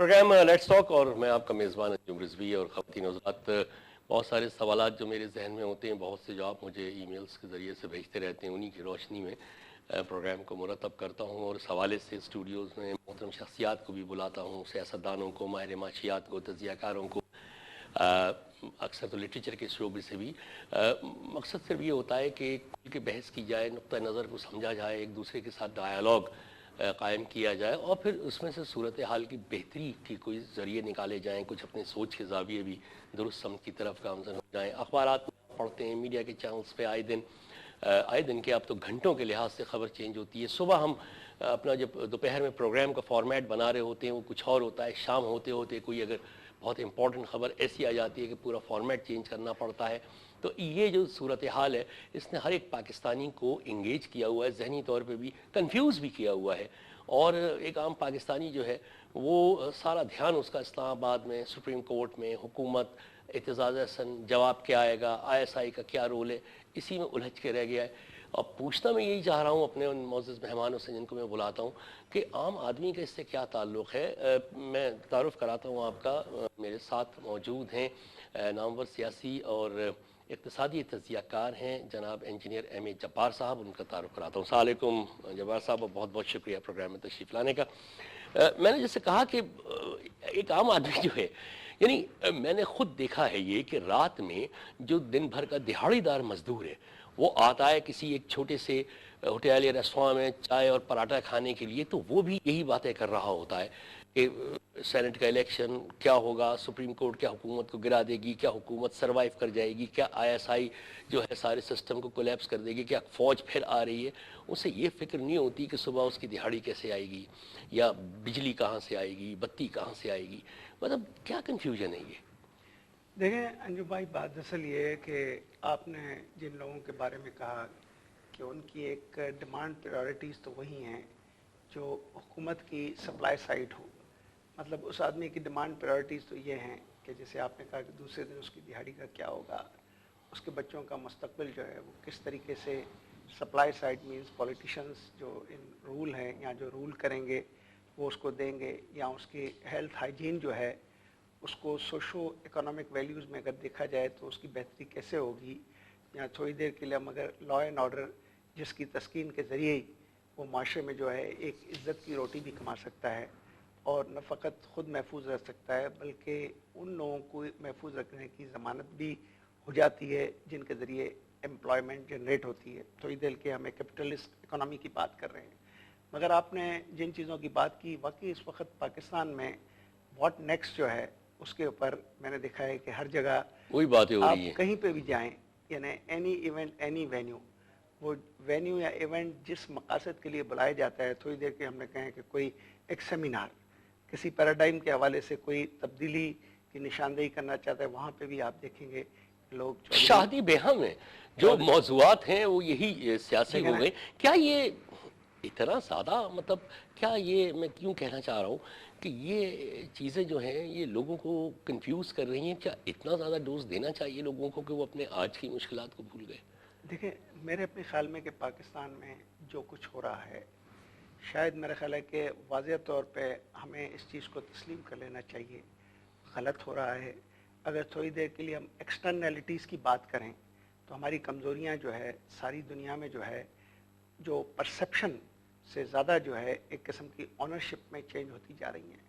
Programme let's talk اور میں آپ کا میزبان انجم رضوی اور خواتین حضرات، بہت سارے سوالات جو میرے ذہن میں ہوتے ہیں، بہت سے جو آپ مجھے ای میلز کے ذریعے سے بھیجتے رہتے ہیں، انہی کی روشنی میں پروگرام کو مرتب کرتا ہوں اور اس حوالے سے اسٹوڈیوز میں محترم شخصیات کو بھی بلاتا ہوں، سیاستدانوں کو، ماہر معاشیات کو، تجزیہ کاروں کو، اکثر تو لٹریچر کے شعبے سے بھی۔ مقصد صرف یہ ہوتا ہے کہ کھل کے بحث کی جائے، نقطہ نظر کو سمجھا جائے، ایک دوسرے کے ساتھ ڈائیلاگ قائم کیا جائے اور پھر اس میں سے صورتحال کی بہتری کی کوئی ذریعے نکالے جائیں، کچھ اپنے سوچ کے زاویے بھی درست سمت کی طرف گامزن ہو جائیں۔ اخبارات پڑھتے ہیں، میڈیا کے چینلز پہ آئے دن کے اب تو گھنٹوں کے لحاظ سے خبر چینج ہوتی ہے۔ صبح ہم اپنا جب دوپہر میں پروگرام کا فارمیٹ بنا رہے ہوتے ہیں وہ کچھ اور ہوتا ہے، شام ہوتے ہوتے کوئی اگر بہت امپورٹنٹ خبر ایسی آ جاتی ہے کہ پورا فارمیٹ چینج کرنا پڑتا ہے۔ تو یہ جو صورتحال ہے اس نے ہر ایک پاکستانی کو انگیج کیا ہوا ہے، ذہنی طور پہ بھی کنفیوز بھی کیا ہوا ہے، اور ایک عام پاکستانی جو ہے وہ سارا دھیان اس کا اسلام آباد میں، سپریم کورٹ میں، حکومت، اعتزاز احسن جواب کیا آئے گا، ISI کا کیا رول ہے، اسی میں الجھ کے رہ گیا ہے۔ اب پوچھنا میں یہی چاہ رہا ہوں اپنے ان معزز مہمانوں سے جن کو میں بلاتا ہوں کہ عام آدمی کا اس سے کیا تعلق ہے۔ میں تعارف کراتا ہوں آپ کا، میرے ساتھ موجود ہیں نامور سیاسی اور اقتصادی تجزیہ کار ہیں جناب انجینئر ایم اے جبار صاحب، ان کا تعارف کراتا ہوں۔ السلام علیکم جبار صاحب، بہت بہت شکریہ پروگرام میں تشریف لانے کا۔ میں نے جیسے کہا کہ ایک عام آدمی جو ہے، یعنی میں نے خود دیکھا ہے یہ کہ رات میں جو دن بھر کا دہاڑی دار مزدور ہے وہ آتا ہے کسی ایک چھوٹے سے ہوٹل یا ریسٹوراں میں چائے اور پراٹھا کھانے کے لیے، تو وہ بھی یہی باتیں کر رہا ہوتا ہے کہ سینٹ کا الیکشن کیا ہوگا، سپریم کورٹ کیا حکومت کو گرا دے گی، کیا حکومت سروائیو کر جائے گی، کیا ISI جو ہے سارے سسٹم کو کولیپس کر دے گی، کیا فوج پھر آ رہی ہے۔ اسے یہ فکر نہیں ہوتی کہ صبح اس کی دہاڑی کیسے آئے گی، یا بجلی کہاں سے آئے گی، بتی کہاں سے آئے گی۔ مطلب کیا کنفیوژن ہے یہ؟ دیکھیں انجو بھائی، بات اصل یہ ہے کہ آپ نے جن لوگوں کے بارے میں کہا کہ ان کی ایک ڈیمانڈ پریورٹیز تو وہی ہیں جو حکومت کی سپلائی سائڈ ہو۔ مطلب اس آدمی کی ڈیمانڈ پریورٹیز تو یہ ہیں کہ جیسے آپ نے کہا کہ دوسرے دن اس کی دہاڑی کا کیا ہوگا، اس کے بچوں کا مستقبل جو ہے وہ کس طریقے سے سپلائی سائڈ مینس پولیٹیشنز جو ان رول ہیں یا جو رول کریں گے وہ اس کو دیں گے، یا اس کی ہیلتھ ہائیجین جو ہے اس کو سوشو اکنامک ویلیوز میں اگر دیکھا جائے تو اس کی بہتری کیسے ہوگی، یا تھوڑی دیر کے لیے ہم اگر لا اینڈ آرڈر جس کی تسکین کے ذریعے ہی وہ معاشرے میں جو ہے ایک عزت کی روٹی بھی کما سکتا ہے اور نہ فقط خود محفوظ رہ سکتا ہے بلکہ ان لوگوں کو محفوظ رکھنے کی ضمانت بھی ہو جاتی ہے جن کے ذریعے امپلائمنٹ جنریٹ ہوتی ہے۔ تھوڑی دیر کے ہمیں کیپٹلسٹ اکنامی کی بات کر رہے ہیں، مگر آپ نے جن چیزوں کی بات کی واقعی اس وقت پاکستان میں واٹ نیکسٹ جو ہے اس کے اوپر میں نے دیکھا ہے کہ ہر جگہ وہی باتیں ہو آپ رہی ہیں۔ کہیں پہ بھی جائیں، یعنی اینی ایونٹ اینی وینیو، وہ وینیو یا ایونٹ جس مقاصد کے لیے بلایا جاتا ہے، تھوڑی دیر کے ہم نے کہیں کہ کوئی ایک سیمینار کسی پیراڈائم کے حوالے سے کوئی تبدیلی کی نشاندہی کرنا چاہتا ہے، وہاں پہ بھی آپ دیکھیں گے لوگ شادی بیاہ میں جو موضوعات ہیں وہ یہی سیاسی ہو گئے۔ کیا یہ اتنا زیادہ، مطلب کیا یہ، میں کیوں کہنا چاہ رہا ہوں کہ یہ چیزیں جو ہیں یہ لوگوں کو کنفیوز کر رہی ہیں، کیا اتنا زیادہ ڈوز دینا چاہیے لوگوں کو کہ وہ اپنے آج کی مشکلات کو بھول گئے؟ دیکھیں، میرے اپنے خیال میں کہ پاکستان میں جو کچھ ہو رہا ہے، شاید میرا خیال ہے کہ واضح طور پہ ہمیں اس چیز کو تسلیم کر لینا چاہیے، غلط ہو رہا ہے۔ اگر تھوڑی دیر کے لیے ہم ایکسٹرنیلٹیز کی بات کریں تو ہماری کمزوریاں جو ہے ساری دنیا میں جو ہے جو پرسیپشن سے زیادہ جو ہے ایک قسم کی آنرشپ میں چینج ہوتی جا رہی ہیں۔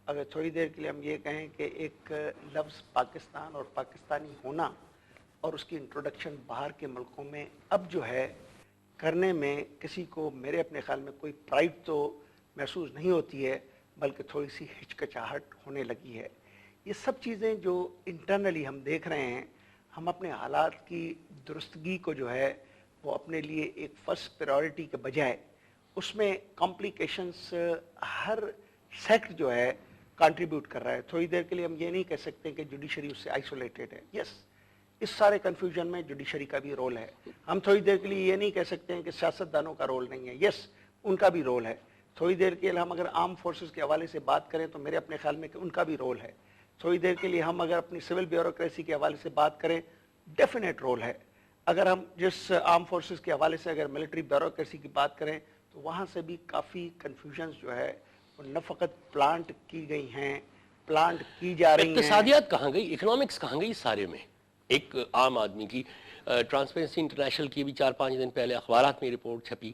اگر تھوڑی دیر کے لیے ہم یہ کہیں کہ ایک لفظ پاکستان اور پاکستانی ہونا اور اس کی انٹروڈکشن باہر کے ملکوں میں اب جو ہے کرنے میں کسی کو میرے اپنے خیال میں کوئی پرائڈ تو محسوس نہیں ہوتی ہے، بلکہ تھوڑی سی ہچکچاہٹ ہونے لگی ہے۔ یہ سب چیزیں جو انٹرنلی ہم دیکھ رہے ہیں، ہم اپنے حالات کی درستگی کو جو ہے وہ اپنے لیے ایک فرسٹ پریورٹی کے بجائے اس میں کمپلیکیشنز ہر سیکٹ جو ہے کنٹریبیوٹ کر رہا ہے۔ تھوڑی دیر کے لیے ہم یہ نہیں کہہ سکتے کہ جوڈیشری اس سے آئسولیٹڈ ہے۔ یس، اس سارے کنفیوژن میں جوڈیشری کا بھی رول ہے۔ ہم تھوڑی دیر کے لیے یہ نہیں کہہ سکتے ہیں کہ سیاستدانوں کا رول نہیں ہے۔ یس، ان کا بھی رول ہے۔ تھوڑی دیر کے لیے ہم اگر آرم فورسز کے حوالے سے بات کریں تو میرے اپنے خیال میں کہ ان کا بھی رول ہے۔ تھوڑی دیر کے لیے ہم اگر اپنی سول بیوروکریسی کے حوالے سے بات کریں، ڈیفینیٹ رول ہے۔ اگر ہم جس آرم فورسز کے حوالے سے اگر ملٹری بیوروکریسی کی بات کریں تو وہاں سے بھی کافی کنفیوژنز جو ہے وہ نہ فقط پلانٹ کی گئی ہیں، پلانٹ کی جا رہی ہیں. اقتصادیات کہاں گئی، اکنامکس کہاں گئی سارے میں؟ ایک عام آدمی کی ٹرانسپیرنسی انٹرنیشنل کی بھی 4-5 دن پہلے اخبارات میں رپورٹ چھپی،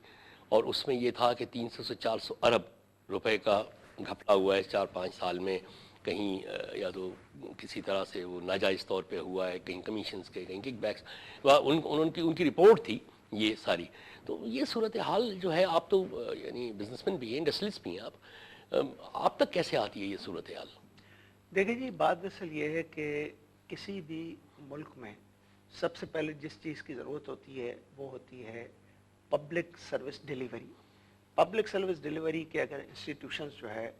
اور اس میں یہ تھا کہ 300 سے 400 ارب روپے کا گھپلا ہوا ہے 4-5 سال میں. کہیں یا تو کسی طرح سے وہ ناجائز طور پہ ہوا ہے، کہیں کمیشنز کے، کہیں کک بیکس، ان کی رپورٹ تھی یہ ساری. تو یہ صورتحال جو ہے، آپ تو یعنی بزنس مین بھی ہیں، انڈسٹریلسٹ بھی ہیں آپ تک کیسے آتی ہے یہ صورتحال؟ دیکھیں جی، بات اصل یہ ہے کہ کسی بھی ملک میں سب سے پہلے جس چیز کی ضرورت ہوتی ہے وہ ہوتی ہے public service delivery. Public service delivery کے اگر انسٹیٹیوشنز جو ہے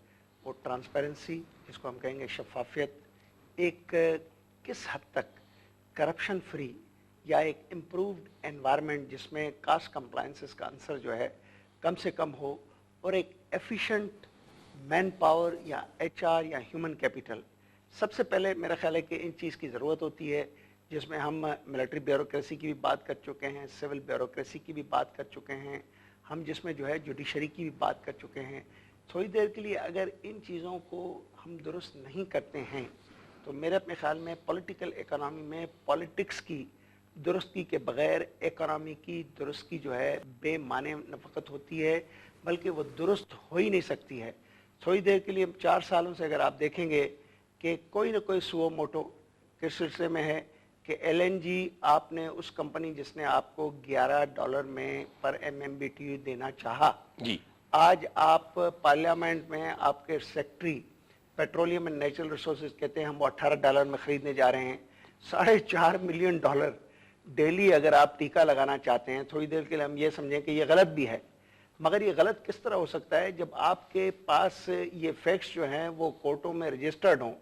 وہ ٹرانسپیرنسی، جس کو ہم کہیں گے شفافیت، ایک کس حد تک کرپشن فری، یا ایک امپرووڈ انوائرمنٹ جس میں کاسٹ کمپلائنسز کا عنصر جو ہے کم سے کم ہو، اور ایک ایفیشنٹ مین پاور یا ایچ آر یا ہیومن کیپٹل. سب سے پہلے میرا خیال ہے کہ ان چیز کی ضرورت ہوتی ہے، جس میں ہم ملٹری بیوروکریسی کی بھی بات کر چکے ہیں، سول بیوروکریسی کی بھی بات کر چکے ہیں، ہم جس میں جو ہے جوڈیشری کی بھی بات کر چکے ہیں. تھوڑی دیر کے لیے اگر ان چیزوں کو ہم درست نہیں کرتے ہیں تو میرے اپنے خیال میں پولیٹیکل اکانومی میں پالیٹکس کی درستی کے بغیر اکانومی کی درستی جو ہے بے معنی نفقت ہوتی ہے، بلکہ وہ درست ہو ہی نہیں سکتی ہے. تھوڑی دیر کے لیے 4 سالوں سے اگر آپ دیکھیں گے کہ کوئی نہ کوئی سو موٹو کے سلسلے میں ہے کہ ایل این جی آپ نے اس کمپنی جس نے آپ کو $11 میں پر MMBTU دینا چاہا، جی آج آپ پارلیمنٹ میں آپ کے secretary petroleum and natural resources کہتے ہیں ہم وہ $18 میں خریدنے جا رہے ہیں. $4.5 ملین ڈیلی اگر آپ ٹیکہ لگانا چاہتے ہیں. تھوڑی دیر کے لیے ہم یہ سمجھیں کہ یہ غلط بھی ہے، مگر یہ غلط کس طرح ہو سکتا ہے جب آپ کے پاس یہ فیکٹس جو ہیں وہ کورٹوں میں رجسٹرڈ ہوں،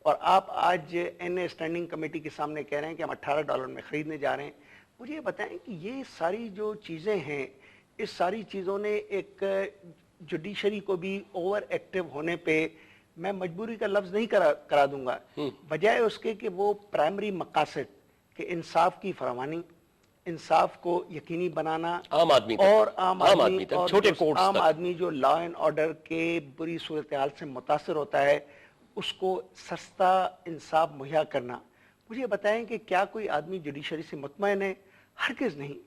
اور آپ آج این اے اسٹینڈنگ کمیٹی کے سامنے کہہ رہے ہیں کہ ہم $18 میں خریدنے جا رہے ہیں. مجھے یہ بتائیں کہ یہ ساری جو چیزیں ہیں، اس ساری چیزوں نے ایک جوڈیشری کو بھی اوور ایکٹیو ہونے پہ، میں مجبوری کا لفظ نہیں کرا دوں گا، بجائے اس کے کہ وہ پرائمری مقاصد کہ انصاف کی فراوانی، انصاف کو یقینی بنانا، عام آدمی تک، اور عام آدمی تک، اور چھوٹے کورٹس عام تک. آدمی جو لا اینڈ آرڈر کے بری صورتحال سے متاثر ہوتا ہے، اس کو سستا انصاف مہیا کرنا. مجھے بتائیں کہ کیا کوئی آدمی جوڈیشری سے مطمئن ہے؟ ہرگز نہیں.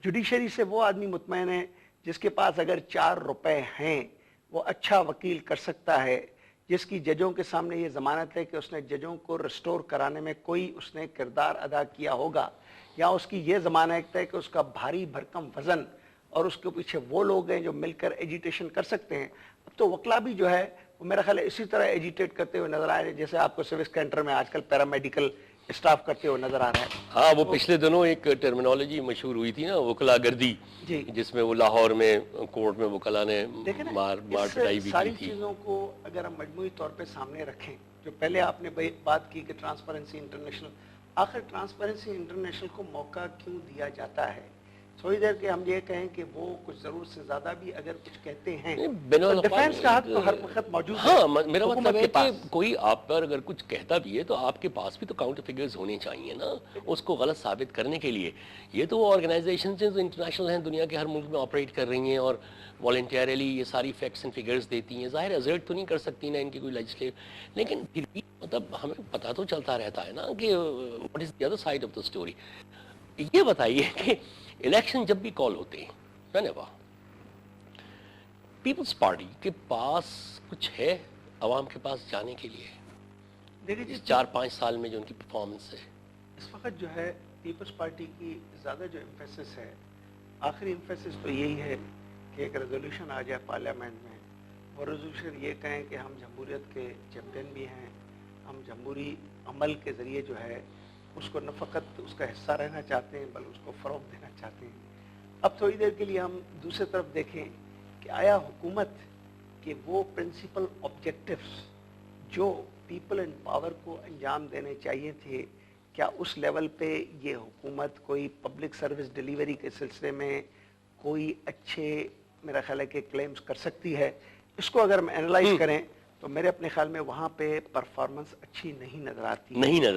جوڈیشری سے وہ آدمی مطمئن ہے جس کے پاس اگر $4 ہیں، وہ اچھا وکیل کر سکتا ہے، جس کی ججوں کے سامنے یہ ضمانت ہے کہ اس نے ججوں کو ریسٹور کرانے میں کوئی اس نے کردار ادا کیا ہوگا، یا اس کی یہ ضمانت ہے کہ اس کا بھاری بھرکم وزن اور اس کے پیچھے وہ لوگ ہیں جو مل کر ایجیٹیشن کر سکتے ہیں. اب تو وکلا بھی جو ہے وہ میرا خیال ہے اسی طرح ایجیٹیٹ کرتے ہوئے نظر آ رہے ہیں جیسے آپ کو سروس سینٹر میں آج کل پیرامیڈیکل اسٹاف کرتے ہوئے نظر آ رہا ہے. ہاں، وہ پچھلے دنوں ایک ٹرمینالوجی مشہور ہوئی تھی نا، وکلا گردی، جی جس میں وہ لاہور میں کورٹ میں وکلا نے دیکھیں نا، مار پٹائی اس بھی ساری کی تھی. چیزوں کو اگر ہم مجموعی طور پہ سامنے رکھیں، جو پہلے آپ نے بات کی کہ ٹرانسپیرنسی انٹرنیشنل، آخر ٹرانسپیرنسی انٹرنیشنل کو موقع کیوں دیا جاتا ہے؟ تھوڑی دیر کے ہم یہ کہیں کہ وہ کچھ ضرورت سے زیادہ بھی اگر کچھ کہتے ہیں تو ڈیفینس کا حق تو ہر وقت موجود ہے. ہاں، میرا مطلب حکومت ہے کے کہ پاس کوئی آپ پر اگر کچھ کہتا بھی ہے تو آپ کے پاس بھی تو کاؤنٹر فگرز ہونے چاہیے نا، اس کو غلط ثابت کرنے کے لیے. یہ تو وہ آرگنائزیشنز ہیں جو انٹرنیشنل ہیں، دنیا کے ہر ملک میں آپریٹ کر رہی ہیں اور والنٹیئرلی یہ ساری فیکٹس اینڈ فگرز دیتی ہیں. ظاہر ایزرٹ تو نہیں کر سکتی نا ان کی کوئی لیجسلیو، لیکن پھر بھی مطلب ہمیں پتہ تو چلتا رہتا ہے نا کہ what is the other side of the story. یہ بتائیے کہ الیکشن جب بھی کال ہوتے ہیں پیپلز پارٹی کے پاس کچھ ہے عوام کے پاس جانے کے لیے؟ دیکھیں جی، اس 4-5 سال میں جو ان کی پرفارمنس ہے اس وقت جو ہے پیپلز پارٹی کی زیادہ جو ایمفیسس ہے، آخری ایمفیسس تو یہی ہے کہ ایک ریزولوشن آ جائے پارلیمنٹ میں، وہ ریزولوشن یہ کہیں کہ ہم جمہوریت کے چیمپئن بھی ہیں، ہم جمہوری عمل کے ذریعے جو ہے اس کو نہ فقط اس کا حصہ رہنا چاہتے ہیں بلکہ اس کو فروغ دینا چاہتے ہیں. اب تھوڑی دیر کے لیے ہم دوسری طرف دیکھیں کہ آیا حکومت کے وہ پرنسپل آبجیکٹیوز جو پیپل اینڈ پاور کو انجام دینے چاہیے تھے، کیا اس لیول پہ یہ حکومت کوئی پبلک سروس ڈیلیوری کے سلسلے میں کوئی اچھے میرا خیال ہے کہ کلیمز کر سکتی ہے؟ اس کو اگر ہم اینالائز کریں تو میرے اپنے خیال میں وہاں پہ پرفارمنس اچھی نہیں نظر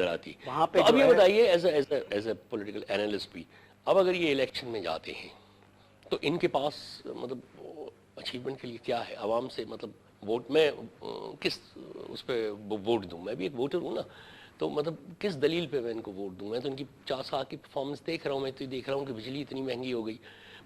آتی. وہاں پہ اب یہ بتائیے ایز اے پولیٹیکل اینالسٹ بھی، اب اگر یہ الیکشن میں جاتے ہیں تو ان کے پاس مطلب اچیومنٹ کے لیے کیا ہے؟ عوام سے مطلب ووٹ میں کس اس پہ ووٹ دوں؟ میں بھی ایک ووٹر ہوں نا، تو مطلب کس دلیل پہ میں ان کو ووٹ دوں؟ میں تو ان کی 50 سال کی پرفارمنس دیکھ رہا ہوں، میں تو یہ دیکھ رہا ہوں کہ بجلی اتنی مہنگی ہو گئی،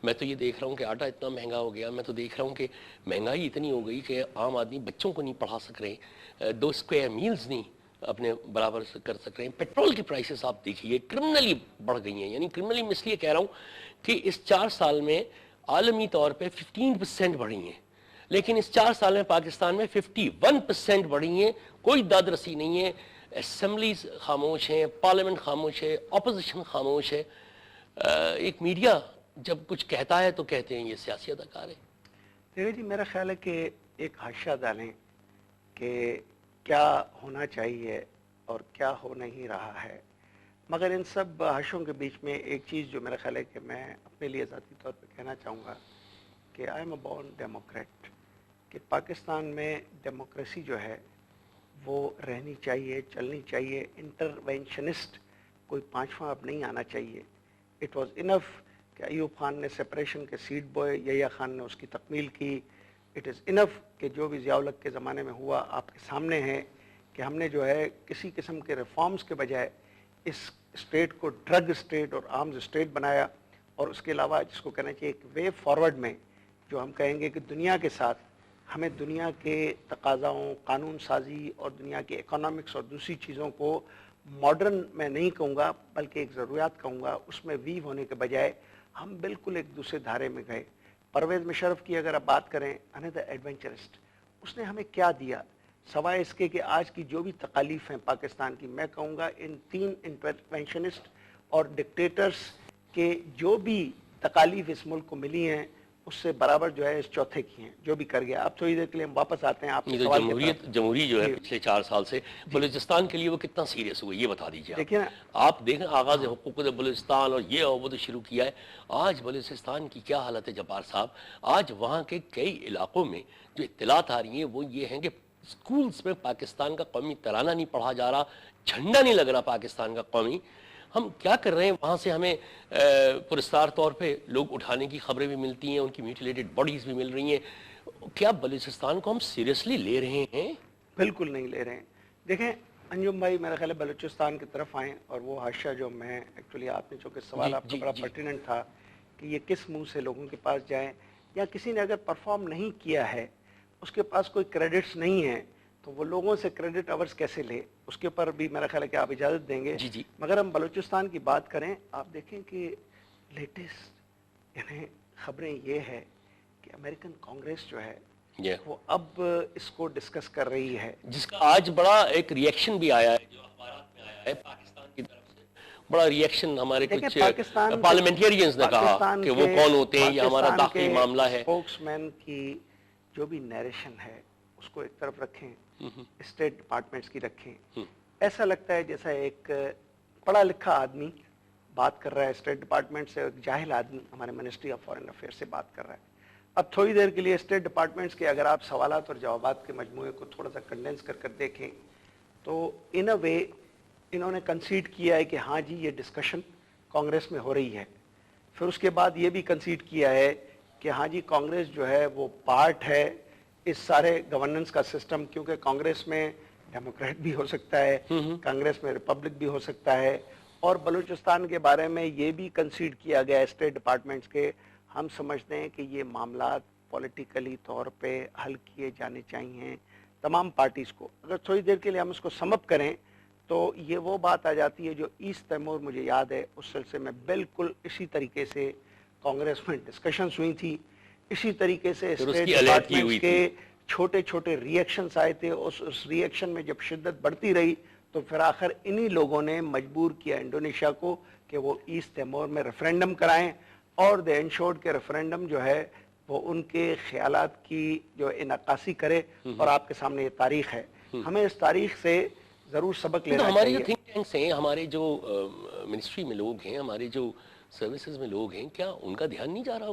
میں تو یہ دیکھ رہا ہوں کہ آٹا اتنا مہنگا ہو گیا، میں تو دیکھ رہا ہوں کہ مہنگائی اتنی ہو گئی کہ عام آدمی بچوں کو نہیں پڑھا سک رہے، 2 اسکوائر میلز نہیں اپنے برابر سے کر سک رہے ہیں، پیٹرول کی پرائسز آپ دیکھیے کرمنلی بڑھ گئی ہیں، یعنی کرمنلی میں اس لیے کہہ رہا ہوں کہ اس 4 سال میں عالمی طور پہ 15% بڑھی ہیں، لیکن اس 4 سال میں پاکستان میں 51% بڑھی ہیں، کوئی داد رسی نہیں ہے، اسمبلیز خاموش ہیں، پارلیمنٹ خاموش ہے، اپوزیشن خاموش ہے، ایک میڈیا جب کچھ کہتا ہے تو کہتے ہیں یہ سیاسی اداکار ہے۔ دیکھیے جی، میرا خیال ہے کہ ایک حاشیہ ڈالیں کہ کیا ہونا چاہیے اور کیا ہو نہیں رہا ہے، مگر ان سب حاشوں کے بیچ میں ایک چیز جو میرا خیال ہے کہ میں اپنے لیے ذاتی طور پہ کہنا چاہوں گا کہ I am a born Democrat, کہ پاکستان میں ڈیموکریسی جو ہے وہ رہنی چاہیے، چلنی چاہیے، انٹرونشنسٹ کوئی پانچواں اب نہیں آنا چاہیے۔ اٹ واز انف کہ ایوب خان نے سپریشن کے سیڈ بوئے، یحییٰ خان نے اس کی تکمیل کی۔ اٹ از انف کہ جو بھی ضیاء الحق کے زمانے میں ہوا آپ کے سامنے ہے کہ ہم نے جو ہے کسی قسم کے ریفارمز کے بجائے اس اسٹیٹ کو ڈرگ اسٹیٹ اور آرمز اسٹیٹ بنایا، اور اس کے علاوہ جس کو کہنا چاہیے ایک وے فارورڈ میں جو ہم کہیں گے کہ دنیا کے ساتھ ہمیں دنیا کے تقاضاؤں، قانون سازی اور دنیا کے اکنامکس اور دوسری چیزوں کو ماڈرن میں نہیں کہوں گا بلکہ ایک ضروریات کہوں گا، اس میں ویو ہونے کے بجائے ہم بالکل ایک دوسرے دھارے میں گئے۔ پرویز مشرف کی اگر آپ بات کریں، انیدر ایڈونچرسٹ، اس نے ہمیں کیا دیا سوائے اس کے کہ آج کی جو بھی تکالیف ہیں پاکستان کی، میں کہوں گا ان 3 انٹرونشنسٹ اور ڈکٹیٹرز کے جو بھی تکالیف اس ملک کو ملی ہیں اس سے برابر جو ہے اس چوتھے کی ہیں جو بھی کر گیا۔ اب تھوڑی دیر کے لیے ہم واپس آتے ہیں آپ کے سوال کی طرف۔ جمہوری جو ہے پچھلے 4 سال سے بلوچستان کے لیے وہ کتنا سیریس ہوئی یہ بتا دیجیے۔ دیکھیں آپ دیکھیں آغاز حقوق بلوچستان اور یہ وہ تو شروع کیا ہے، آج بلوچستان کی کیا حالت ہے جبار صاحب؟ آج وہاں کے کئی علاقوں میں جو اطلاعات آ رہی ہیں وہ یہ ہیں کہ اسکولز میں پاکستان کا قومی ترانہ نہیں پڑھا جا رہا، جھنڈا نہیں لگ رہا پاکستان کا قومی۔ ہم کیا کر رہے ہیں؟ وہاں سے ہمیں پرستار طور پہ لوگ اٹھانے کی خبریں بھی ملتی ہیں، ان کی میوٹیلیٹڈ باڈیز بھی مل رہی ہیں۔ کیا بلوچستان کو ہم سیریسلی لے رہے ہیں؟ بالکل نہیں لے رہے ہیں۔ دیکھیں انجم بھائی، میرا خیال ہے بلوچستان کی طرف آئیں، اور وہ حاشیہ جو میں ایکچولی آپ نے چونکہ سوال آپ کا بڑا پرٹیننٹ تھا کہ یہ کس منہ سے لوگوں کے پاس جائیں، یا کسی نے اگر پرفارم نہیں کیا ہے اس کے پاس کوئی کریڈٹس نہیں ہیں تو وہ لوگوں سے کریڈٹ اورز کیسے لے، اس کے اوپر بھی میرا خیال ہے کہ آپ اجازت دیں گے۔ مگر ہم بلوچستان کی بات کریں، آپ دیکھیں کہ لیٹسٹ یعنی خبریں یہ ہے کہ امریکن کانگریس جو ہے وہ اب اس کو ڈسکس کر رہی ہے، جس کا آج بڑا ایک ریئیکشن بھی آیا ہے، جو اخبارات میں آیا ہے پاکستان کی طرف سے بڑا ریئیکشن ہمارے کچھ پارلیمنٹیرینز نے کہا کہ وہ کون ہوتے ہیں، یہ ہمارا داخلی معاملہ ہے۔ اسپوکس مین کی جو بھی نیریشن ہے اس کو ایک طرف رکھیں، اسٹیٹ ڈپارٹمنٹس کی رکھیں، ایسا لگتا ہے جیسا ایک پڑھا لکھا آدمی بات کر رہا ہے اسٹیٹ ڈپارٹمنٹ سے، ایک جاہل آدمی ہمارے منسٹری آف فارن افیئر سے بات کر رہا ہے۔ اب تھوڑی دیر کے لیے اسٹیٹ ڈپارٹمنٹس کے اگر آپ سوالات اور جوابات کے مجموعے کو تھوڑا سا کنڈینس کر کر دیکھیں تو ان اے وے انہوں نے کنسیڈ کیا ہے کہ ہاں جی یہ ڈسکشن کانگریس میں ہو رہی ہے، پھر اس کے بعد یہ بھی کنسیڈ کیا ہے کہ ہاں جی کانگریس جو ہے وہ پارٹ ہے اس سارے گورننس کا سسٹم، کیونکہ کانگریس میں ڈیموکریٹ بھی ہو سکتا ہے، کانگریس میں ریپبلک بھی ہو سکتا ہے، اور بلوچستان کے بارے میں یہ بھی کنسیڈ کیا گیا اسٹیٹ ڈپارٹمنٹس کے، ہم سمجھتے ہیں کہ یہ معاملات پولیٹیکلی طور پہ حل کیے جانے چاہیے تمام پارٹیز کو۔ اگر تھوڑی دیر کے لیے ہم اس کو سم اپ کریں تو یہ وہ بات آ جاتی ہے جو ایسٹ تیمور مجھے یاد ہے اس سلسلے میں بالکل اسی طریقے سے کانگریس میں ڈسکشنز ہوئی تھی، اسی طریقے سے اسٹیٹ ڈپارٹمنٹس کے چھوٹے چھوٹے ریئیکشنز آئے تھے، اس ریئیکشن میں جب شدت بڑھتی رہی تو پھر آخر انہی لوگوں نے مجبور کیا انڈونیشیا کو کہ وہ ایسٹ تیمور میں ریفرینڈم کرائیں، اور دے انشورڈ کے ریفرینڈم جو ہے وہ ان کے خیالات کی جو انعکاسی کرے، اور آپ کے سامنے یہ تاریخ ہے، ہمیں اس تاریخ سے ضرور سبق لینا چاہیے۔ ہمارے جو تھنک ٹینکس ہیں، ہمارے جو منسٹری میں لوگ ہیں، ہمارے جو سروسز میں لوگ ہیں، کیا ان کا دھیان نہیں جا رہا